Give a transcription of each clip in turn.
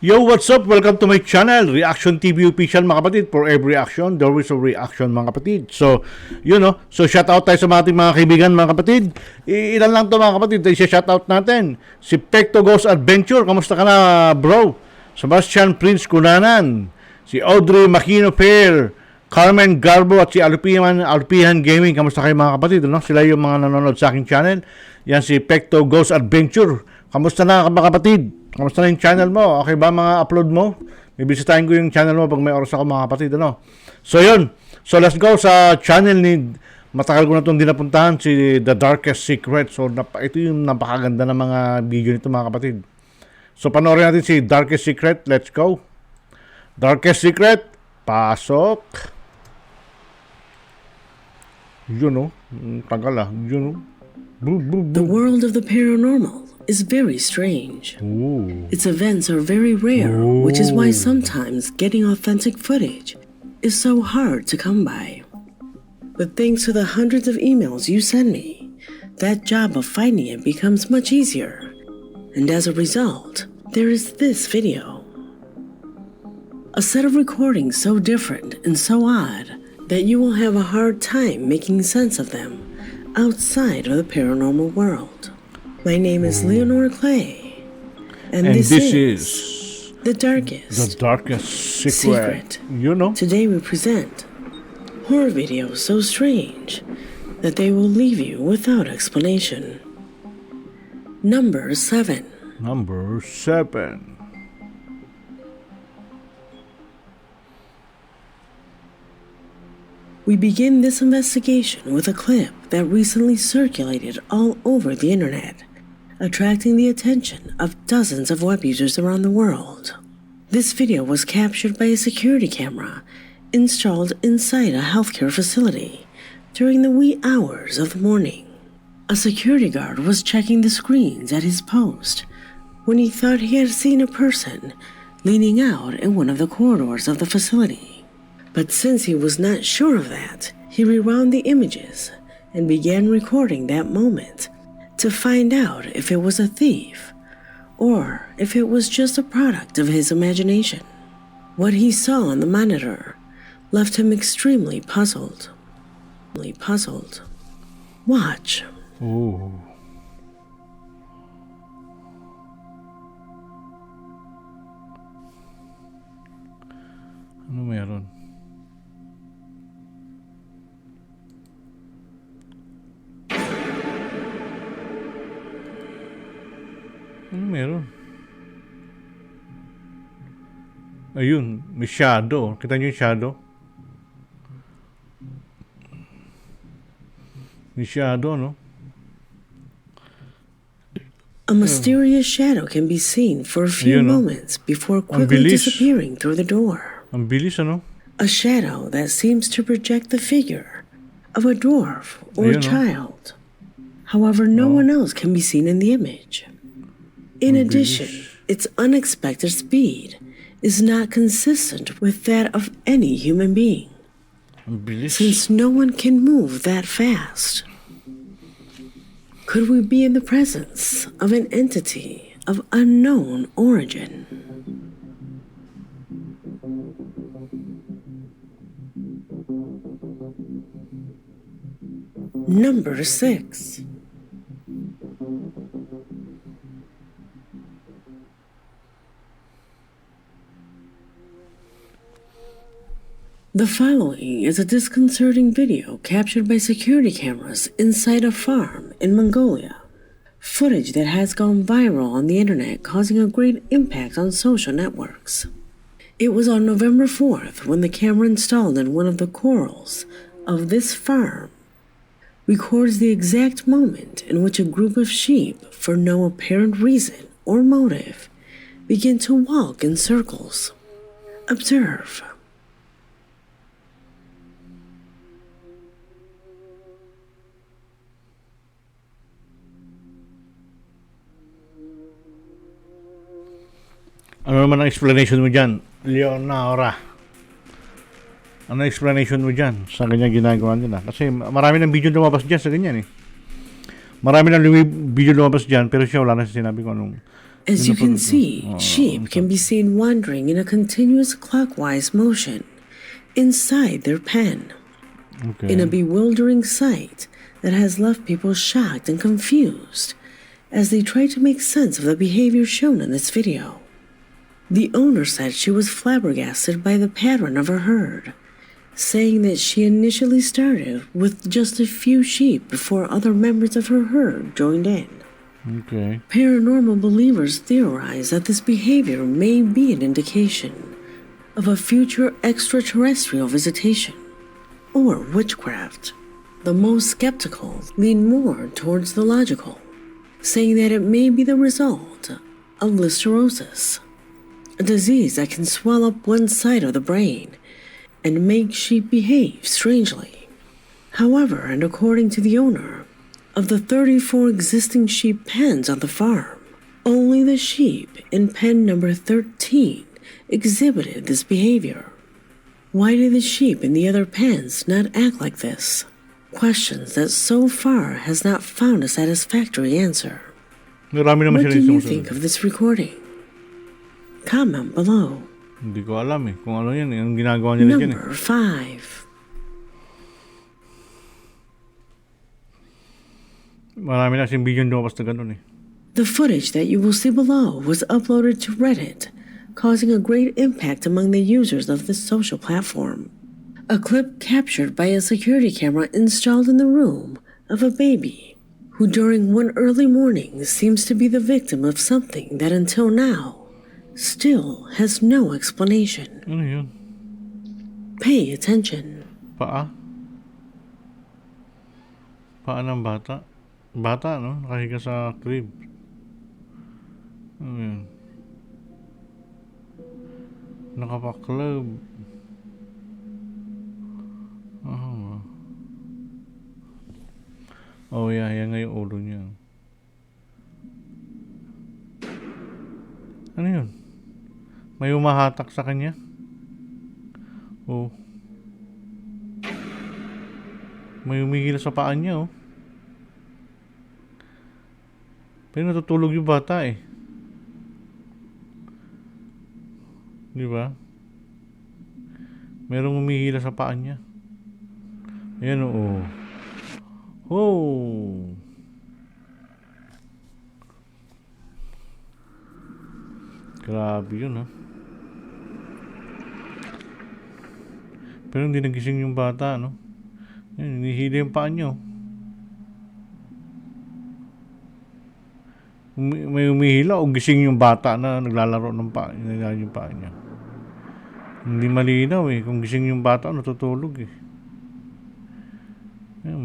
Yo, what's up? Welcome to my channel, Reaction TV Official mga kapatid. For every action, there is a reaction mga kapatid. So, So, shout out tayo sa mga ating mga kaibigan mga kapatid. Ilan lang to mga kapatid, shout out natin. Si Pecto Ghost Adventure, kamusta ka na bro? Sebastian Prince Cunanan, si Audrey Makino Fair, Carmen Garbo at si Alpihan Gaming. Kamusta kayo mga kapatid? Sila yung mga nanonood sa aking channel. Yan si Pecto Ghost Adventure. Kamusta na mga kapatid? Kamusta na yung channel mo? Okay ba mga upload mo? May bisitahin ko yung channel mo pag may oras ako mga kapatid. So yun. So let's go sa channel ni... Matagal ko na itong dinapuntahan si The Darkest Secret. So ito yung napakaganda ng mga video nito mga kapatid. So panoorin natin si Darkest Secret. Let's go. Darkest Secret. Pasok. Tagal The world of the paranormal is very strange. Ooh. Its events are very rare, which is why sometimes getting authentic footage is so hard to come by. But thanks to the hundreds of emails you send me, that job of finding it becomes much easier. And as a result, there is this video. A set of recordings so different and so odd that you will have a hard time making sense of them outside of the paranormal world. My name is Leonore Clay, and this is The Darkest Secret. Today we present horror videos so strange that they will leave you without explanation. Number 7. Number 7. We begin this investigation with a clip that recently circulated all over the internet, attracting the attention of dozens of web users around the world. This video was captured by a security camera installed inside a healthcare facility during the wee hours of the morning. A security guard was checking the screens at his post when he thought he had seen a person leaning out in one of the corridors of the facility. But since he was not sure of that, he rewound the images and began recording that moment to find out if it was a thief or if it was just a product of his imagination. What he saw on the monitor left him extremely puzzled. Watch. Ooh. Ano meron? Ano meron? Ayun, may shadow. Kita niyo yung shadow? May shadow, no? A mysterious shadow can be seen for a few moments before quickly disappearing through the door. Ang bilis, ano? A shadow that seems to project the figure of a dwarf or a child. However, no one else can be seen in the image. In addition, its unexpected speed is not consistent with that of any human being, since no one can move that fast. Could we be in the presence of an entity of unknown origin? Number 6. The following is a disconcerting video captured by security cameras inside a farm in Mongolia. Footage that has gone viral on the internet, causing a great impact on social networks. It was on November 4th when the camera installed in one of the corrals of this farm records the exact moment in which a group of sheep, for no apparent reason or motive, begin to walk in circles. Observe. Ano naman ang explanation mo dyan, Leonora? Ano explanation mo dyan sa ganyan ginagawa nila? Kasi marami ng video lumabas dyan sa ganyan eh. Marami ng video lumabas dyan, pero siya wala na sinabi ko anong As you can see, sheep can be seen wandering in a continuous clockwise motion inside their pen, Okay. in a bewildering sight that has left people shocked and confused as they try to make sense of the behavior shown in this video. The owner said she was flabbergasted by the pattern of her herd, saying that she initially started with just a few sheep before other members of her herd joined in. Okay. Paranormal believers theorize that this behavior may be an indication of a future extraterrestrial visitation or witchcraft. The most skeptical lean more towards the logical, saying that it may be the result of listeriosis, a disease that can swell up one side of the brain and make sheep behave strangely. However, and according to the owner, of the 34 existing sheep pens on the farm, only the sheep in pen number 13 exhibited this behavior. Why did the sheep in the other pens not act like this? Questions that so far has not found a satisfactory answer. Marami naman What sila do yung you sumusunod. think of this recording? Comment below. Hindi ko alam eh. Kung ano yan, yung ginagawa nila dyan eh. Number 5. Marami na kasing video lumabas na ganun eh. The footage that you will see below was uploaded to Reddit, causing a great impact among the users of this social platform. A clip captured by a security camera installed in the room of a baby who during one early morning seems to be the victim of something that until now still has no explanation. Ano yun? Pay attention. Paa? Paa ng bata? Bata, no? Nakahiga sa crib. Ano yun? Nakapaklab. Oh yeah, yan nga yung ulo niya. Ano yun? May umahatak sa kanya? Oh. May umihila sa paa niya, oh. Pero natutulog yung bata, eh. Di ba? Merong umihila sa paa niya. Ayan, oh. Oh. Grabe yun, ha. Pero hindi nagising yung bata, no? Ayan, hinihila yung paa niya, oh. May umihila o gising yung bata na naglalaro ng paa, yung paa niya. Hindi malinaw eh, kung gising yung bata o natutulog eh. Ayan,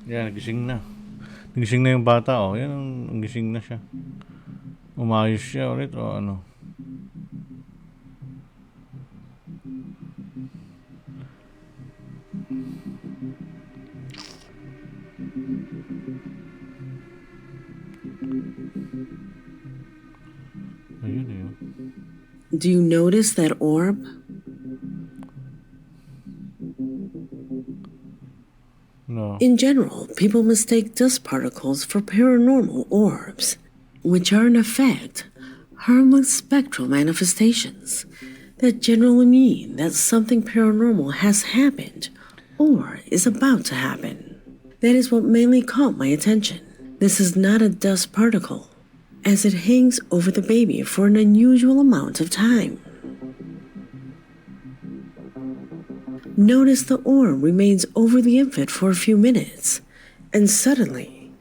yan, nagising na. Nagising na yung bata, oh. Yan, nagising na siya. Umayos siya ulit, o ano. Ayun, ayun. Do you notice that orb? No. In general, people mistake dust particles for paranormal orbs, which are in effect harmless spectral manifestations that generally mean that something paranormal has happened or is about to happen. That is what mainly caught my attention. This is not a dust particle, as it hangs over the baby for an unusual amount of time. Notice the orb remains over the infant for a few minutes, and suddenly,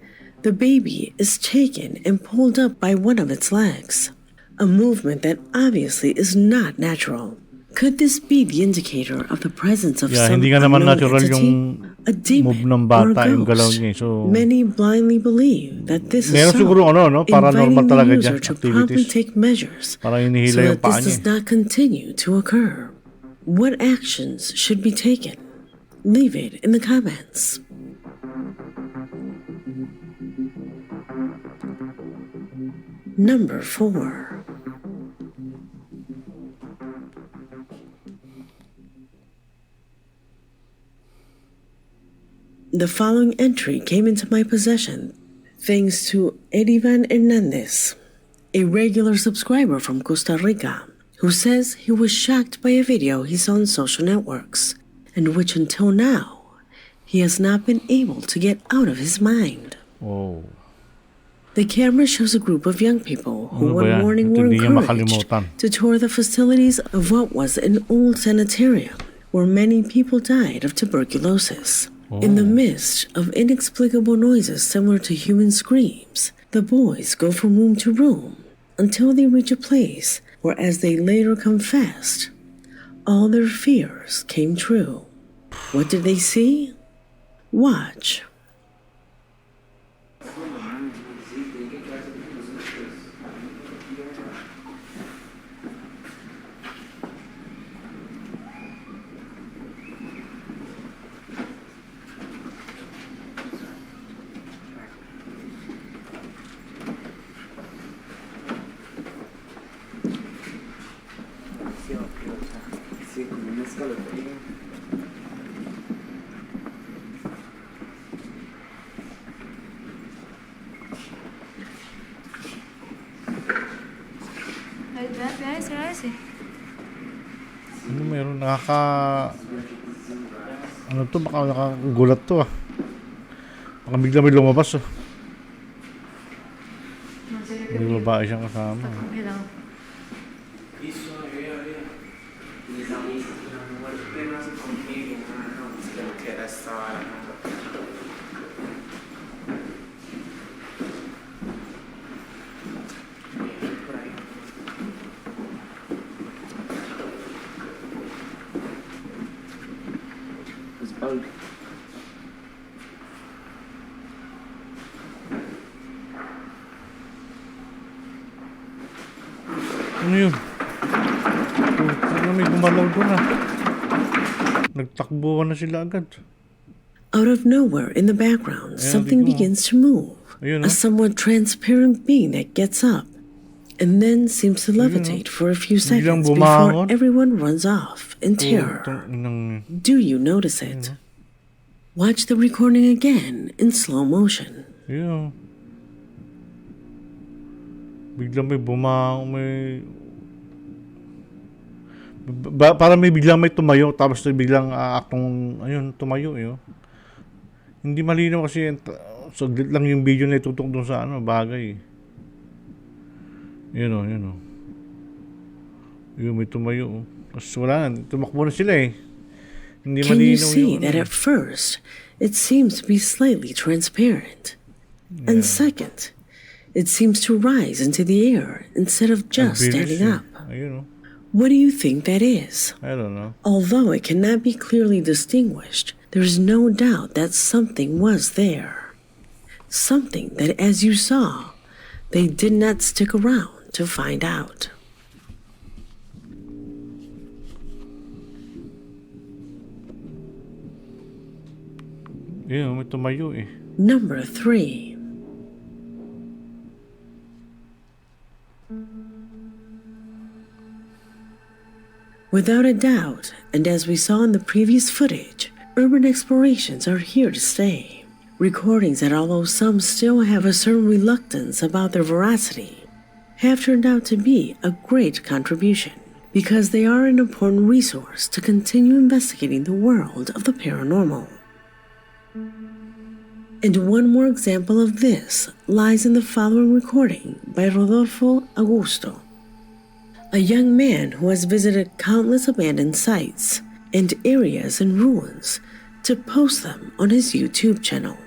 the baby is taken and pulled up by one of its legs, a movement that obviously is not natural. Could this be the indicator of the presence of Yeah, some hindi nga naman unknown natural entity, yung a demon, move ng or bata, a yung galaw ghost? niya, eh. So, Many blindly believe that this is meron so, siguro ano, no? Paranormal inviting talaga the dyan, user to promptly activities. take measures Parang so hinihila yung that paa this niya. does not continue to occur. What actions should be taken? Leave it in the comments. Number 4. The following entry came into my possession thanks to Edivan Hernandez, a regular subscriber from Costa Rica, who says he was shocked by a video he saw on social networks, and which until now, he has not been able to get out of his mind. Oh. The camera shows a group of young people who Ano ba one yan? morning Ito were hindi niya encouraged makalimutan. to tour the facilities of what was an old sanitarium where many people died of tuberculosis. In the midst of inexplicable noises similar to human screams, the boys go from room to room until they reach a place where, as they later confessed, all their fears came true. What did they see? Watch. Ano meron? Ano to? Baka nakagulat to ah. Baka bigla may lumabas oh. May babae siyang kasama. Ano yun? Ano may gumalaw doon ah. Nagtakbuhan na sila agad. Out of nowhere, in the background, something begins to move. Ayun, A somewhat transparent being that gets up and then seems to levitate for a few Biglang seconds before bumangon. everyone runs off in terror. Do you notice it? Watch the recording again in slow motion. Yun. Biglang may para may biglang may tumayo tapos biglang aktong ayun tumayo yun. Hindi malinaw kasi saglit lang yung video na itutok doon sa bagay. Yun o. Yun may tumayo. Tapos wala na, tumakbo na sila eh. Hindi Can you malinaw see yung that at first it seems to be slightly transparent? And second, it seems to rise into the air instead of just standing up. Ayun o. What do you think that is? I don't know. Although it cannot be clearly distinguished, there is no doubt that something was there. Something that, as you saw, they did not stick around to find out. Yun, may tumayo eh. Number 3. Without a doubt, and as we saw in the previous footage, urban explorations are here to stay. Recordings that, although some still have a certain reluctance about their veracity, have turned out to be a great contribution because they are an important resource to continue investigating the world of the paranormal. And one more example of this lies in the following recording by Rodolfo Augusto, a young man who has visited countless abandoned sites and areas in ruins to post them on his YouTube channel.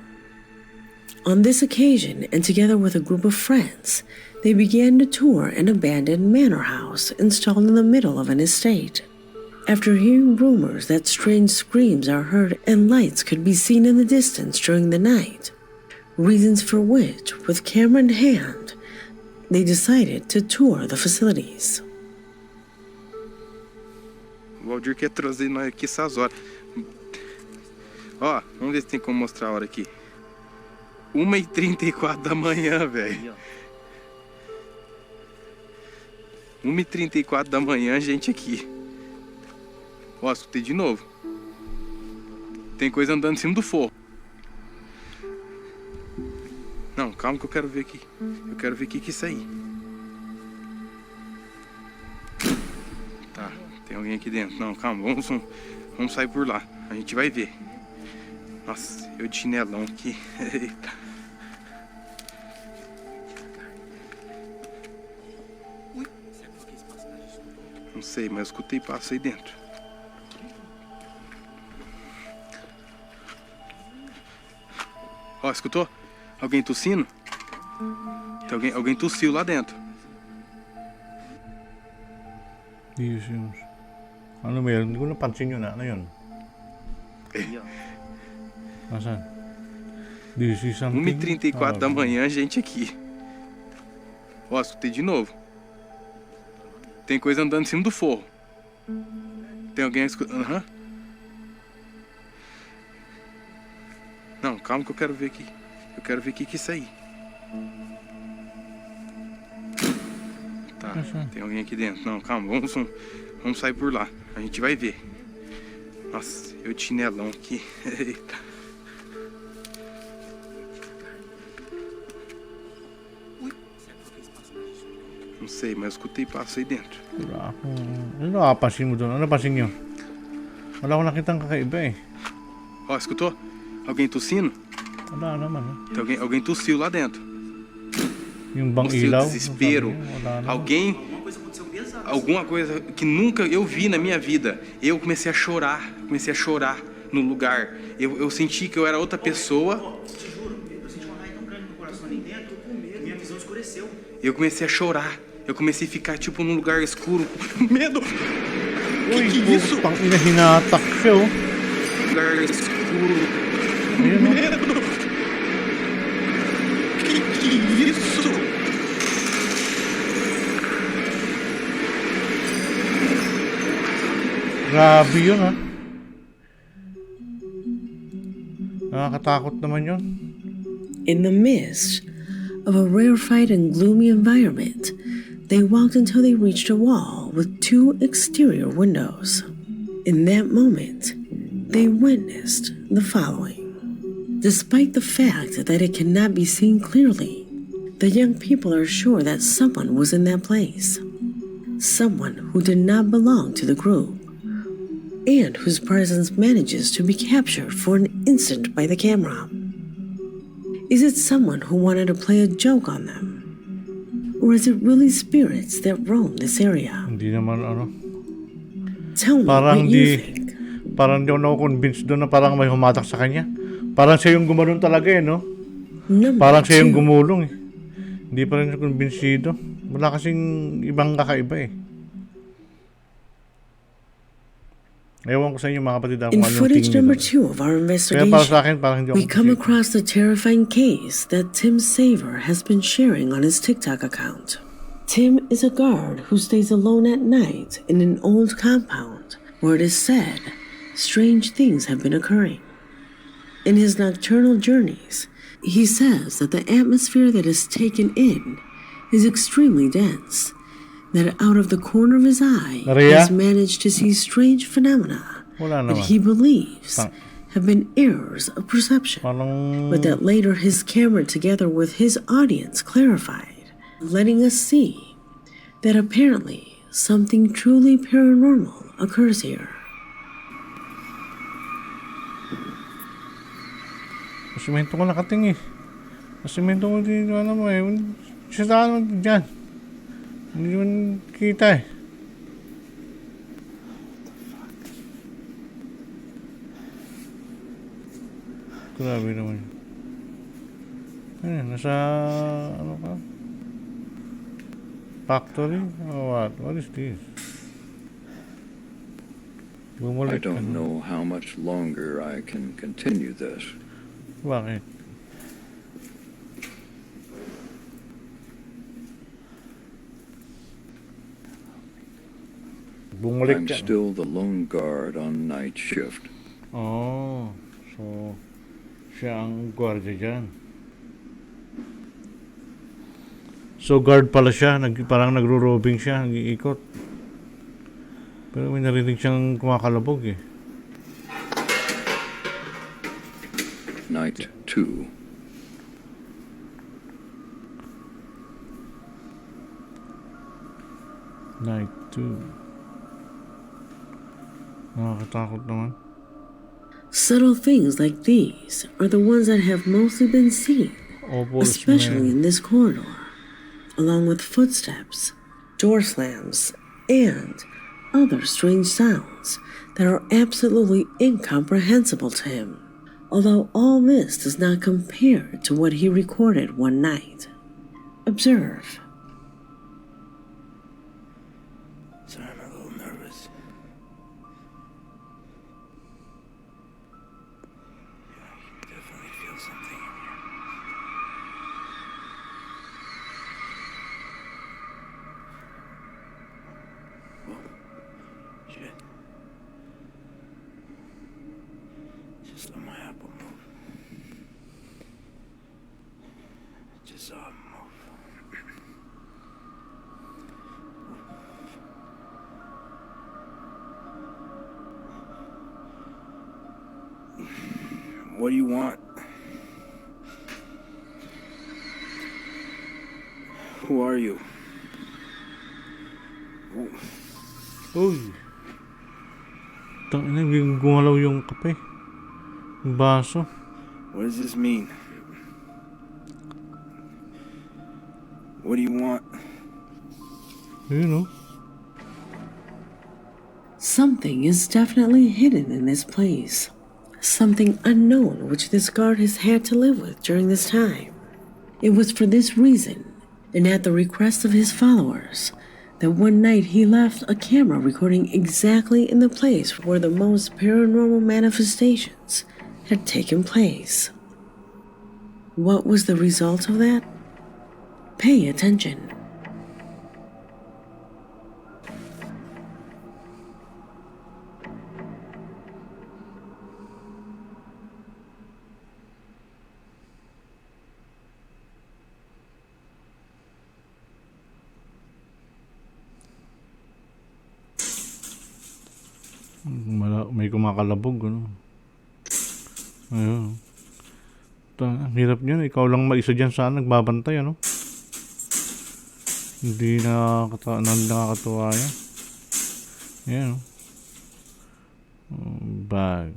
On this occasion, and together with a group of friends, they began to tour an abandoned manor house installed in the middle of an estate. After hearing rumors that strange screams are heard and lights could be seen in the distance during the night, reasons for which, with camera in hand, they decided to tour the facilities. O Valdir quer trazer nós aqui essas horas. Ó, vamos ver se tem como mostrar a hora aqui. 1h34 da manhã, velho. 1h34 da manhã, gente aqui. Ó, escutei de novo. Tem coisa andando em cima do forro. Não, calma que eu quero ver aqui. Eu quero ver o que é isso aí. Tá, tem alguém aqui dentro. Não, calma, vamos sair por lá. A gente vai ver. Nossa, eu de chinelão aqui. Eita. Não sei, mas eu escutei passo aí dentro. Ó, escutou? Alguém tossindo? Tem alguém tossiu lá dentro. Yes. Ano meron? Hindi ko napansin yun. Ano yun? Nasaan? This is something... 1h34 da manhã, gente aqui. Ó, escutei de novo. Tem coisa andando em cima do forro. Tem alguém escutando? Aham. Não, calma que eu quero ver aqui. Eu quero ver o que é isso aí. Tá, tem alguém aqui dentro. Não, calma, vamos sair por lá. A gente vai ver. Nossa, eu de chinelão aqui. Eita. Não sei, mas eu escutei passo aí dentro. Wala akong... Ano nakapansin mo doon? Ano napansin niyo? Wala akong nakitang kakaiba eh. Ó, escutou? Alguém tossindo? Wala naman. Tem alguém tossiu lá dentro. Yung bang Tossiu, ilaw? desespero. Wala naman. Alguém... Alguma coisa que nunca eu vi na minha vida. Eu comecei a chorar no lugar. Eu senti que eu era outra pessoa. Te juro, eu senti uma raiva tão grande no coração ali dentro, tô com medo. Minha visão escureceu. Eu comecei a chorar. Eu comecei a ficar tipo num lugar escuro. Medo! Que isso? Pang ina, hinatak siya oh. Lugar escuro. Ayun oh. Medo! Que isso? Grabe yun ha. Nakakatakot naman yun. In the midst of a rarefied and gloomy environment, they walked until they reached a wall with two exterior windows. In that moment, they witnessed the following. Despite the fact that it cannot be seen clearly, the young people are sure that someone was in that place. Someone who did not belong to the group, and whose presence manages to be captured for an instant by the camera. Is it someone who wanted to play a joke on them? Or is it really spirits that roam this area? Hindi naman ano. Tell me Parang what you think. Parang di ako convinced doon na parang may humatak sa kanya. Parang siya yung gumanon talaga eh, no? Number Parang siya yung 2. gumulong eh. Hindi pa rin ako kumbinsido. Wala kasing ibang kakaiba eh. Ewan ko sa inyo mga kapatid kung In anong footage tingin number nyo. 2 of our Kaya para sa investigation, akin, parang hindi ako we come kumbinsido. across the terrifying case that Tim Saver has been sharing on his TikTok account. Tim is a guard who stays alone at night in an old compound where it is said strange things have been occurring. In his nocturnal journeys, he says that the atmosphere that is taken in is extremely dense, that out of the corner of his eye, he Maria? has managed to see strange phenomena Wala naman. that he believes Tang- have been errors of perception, Parang... but that later his camera together with his audience clarified, letting us see that apparently something truly paranormal occurs here. Simento ko nakating eh. Simento ko dito ano mo eh. Siya ano dyan. Hindi mo kita eh. Grabe naman yun. Ayun, nasa ano ka? Factory? Or what? What is this? I Bumalik ka don't na. know how much longer I can continue this. Bakit? Bumalik I'm ka. still the lone guard on night shift. Oh, so siya ang gwardiya dyan. So guard pala siya, parang nagro-roving siya, nag-iikot. Pero may narinig siyang kumakalabog eh. Night 2. Night 2. Nakakatakot naman. Subtle things like these are the ones that have mostly been seen, especially in this corridor, along with footsteps, door slams, and other strange sounds that are absolutely incomprehensible to him. Although all this does not compare to what he recorded one night. Observe. Sorry, I'm a little nervous. Yeah, you can definitely feel something in here. Whoa. Shit. Just let my apple move. Just saw it move. What do you want? Who are you? Uy! Tangina, biglang gumalaw yung kape. Yung baso. What does this mean? What do you want? Ayun oh. Something is definitely hidden in this place. Something unknown which this guard has had to live with during this time. It was for this reason, and at the request of his followers, that one night he left a camera recording exactly in the place where the most paranormal manifestations had taken place. What was the result of that? Pay attention. May kumakalabog, ano. Ayun. Ang hirap niyan. Ikaw lang mag-isa dyan saan nagbabantay, ano. Hindi nakakatuwa yan. Ayan, oh. Bag.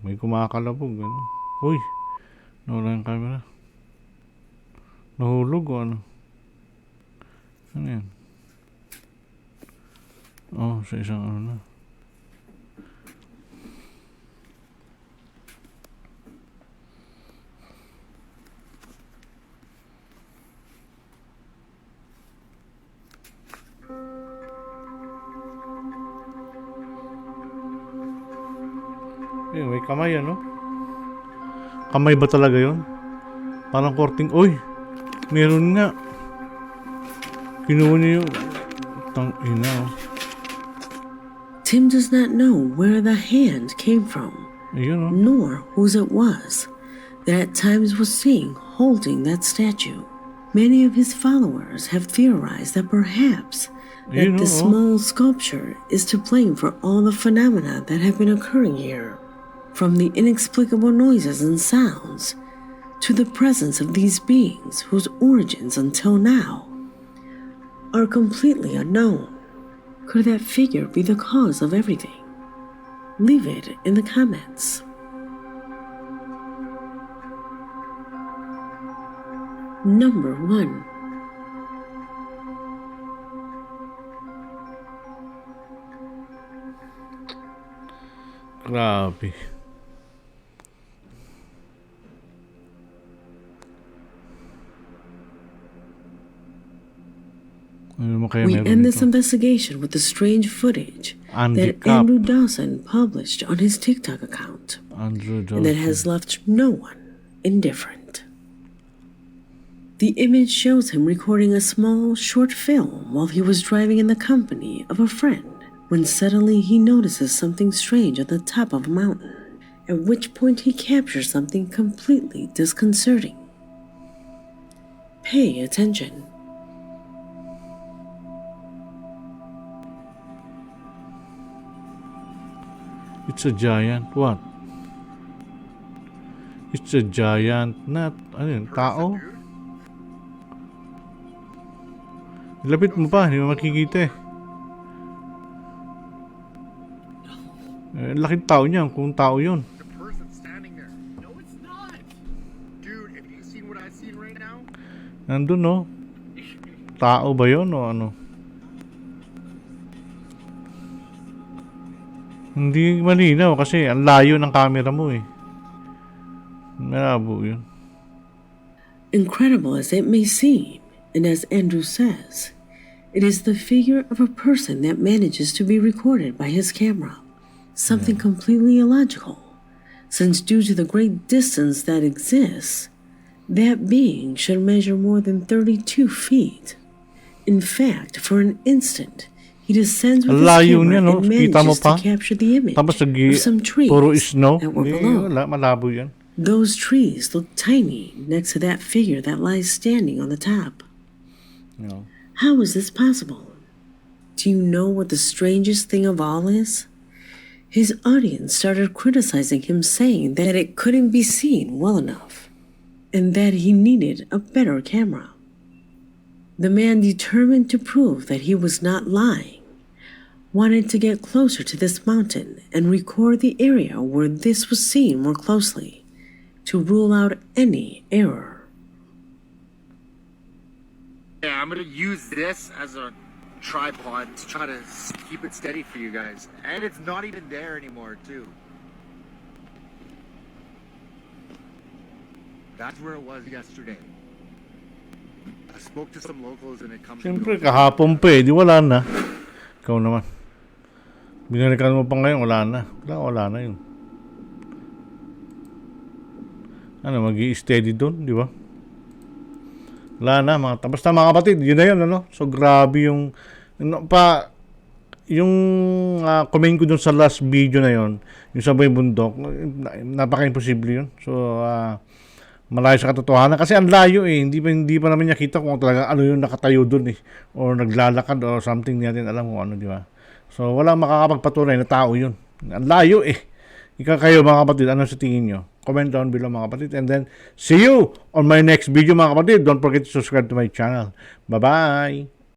May kumakalabog, ano. Uy! Nawala yung camera. Nahulog, o ano. Ano yan? Oh, sa isang ano na. Eh, may kamay ano? Kamay ba talaga yon? Parang korting, oy! Meron nga. Kinuha niya yung tang-ina, oh. Tim does not know where the hand came from, Ayun, oh. nor whose it was, that at times was seen holding that statue. Many of his followers have theorized that perhaps that the small sculpture is to blame for all the phenomena that have been occurring here, from the inexplicable noises and sounds to the presence of these beings whose origins until now are completely unknown. Could that figure be the cause of everything? Leave it in the comments. Number 1. Grabe. We end this investigation with the strange footage that Andrew Dawson published on his TikTok account, and that has left no one indifferent. The image shows him recording a small, short film while he was driving in the company of a friend, when suddenly he notices something strange at the top of a mountain, at which point he captures something completely disconcerting. Pay attention. It's a giant. What? It's a giant. Not, ano yun? Tao? Lapit mo pa, hindi mo makikita eh. Laking tao niyan, kung tao yun. The person standing there. No, it's not. Dude, have you seen what I've seen right now? Nandun no? Tao ba yun o ano? Hindi malinaw kasi ang layo ng camera mo eh. Malabo yun. Incredible as it may seem, and as Andrew says, it is the figure of a person that manages to be recorded by his camera. Something completely illogical, since due to the great distance that exists, that being should measure more than 32 feet. In fact, for an instant, he descends with his Layo camera niya, no? and Kita mo manages pa? to capture the image Tapos of some trees puro snow. that were Hindi, below. wala, malabo yan. Those trees look tiny next to that figure that lies standing on the top. No. How is this possible? Do you know what the strangest thing of all is? His audience started criticizing him, saying that it couldn't be seen well enough, and that he needed a better camera. The man, determined to prove that he was not lying, wanted to get closer to this mountain and record the area where this was seen more closely, to rule out any error. Yeah, I'm gonna use this as a tripod to try to keep it steady for you guys. And it's not even there anymore, too. That's where it was yesterday. I spoke to some locals and it comes to Siyempre, kahapon pa eh. Di wala na. Ikaw naman. Binalikan mo pa ngayon, wala na. Wala na yun. Ano, mag-i-steady doon, di ba? Wala na, basta mga kapatid, yun na yun, ano? So, grabe yung, yung comment ko dun sa last video na yun, yung sabay bundok, napaka-imposible yun. So, malayo sa katotohanan. Kasi ang layo eh, hindi pa namin niya kita kung talaga ano yung nakatayo dun eh. Or naglalakad or something, natin alam kung ano, di ba? So, walang makakapagpatunay na tao yun. Ang layo eh. Kayo mga kapatid, ano sa tingin nyo? Comment down below mga kapatid. And then, see you on my next video mga kapatid. Don't forget to subscribe to my channel. Bye-bye!